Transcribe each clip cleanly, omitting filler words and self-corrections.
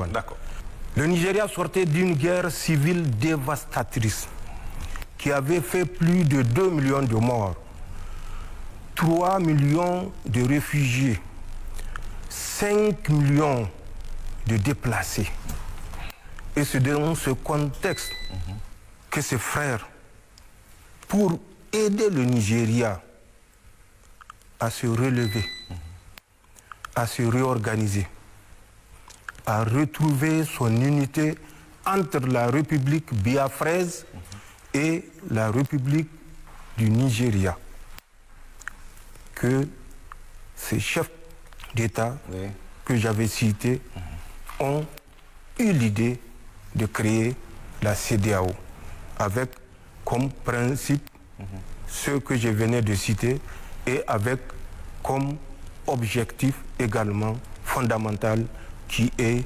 Abdourahmane. D'accord. Le Nigeria sortait d'une guerre civile dévastatrice qui avait fait plus de 2 millions de morts, 3 millions de réfugiés, 5 millions de déplacés. Et c'est dans ce contexte que ses frères, pour aider le Nigeria à se relever, à se réorganiser, à retrouver son unité entre la République biafraise et la République du Nigeria, que ces chefs d'État que j'avais cités ont eu l'idée de créer la CEDEAO avec comme principe ce que je venais de citer et avec comme objectif également fondamental qui est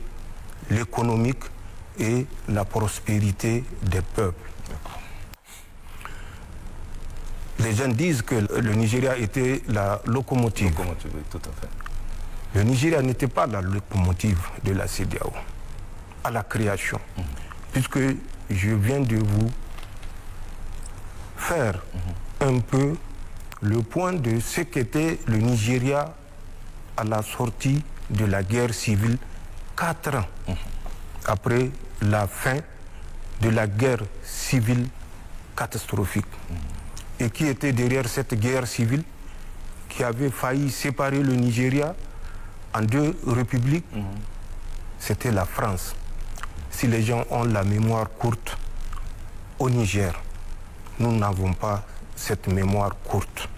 l'économique et la prospérité des peuples. Les gens disent que le Nigeria était la locomotive. Locomotive, oui, tout à fait. Le Nigeria n'était pas la locomotive de la CEDEAO à la création, puisque je viens de vous faire un peu le point de ce qu'était le Nigeria à la sortie de la guerre civile 4 ans après la fin de la guerre civile catastrophique. Et qui était derrière cette guerre civile qui avait failli séparer le Nigeria en 2 républiques, c'était la France. Si les gens ont la mémoire courte, au Niger, nous n'avons pas cette mémoire courte.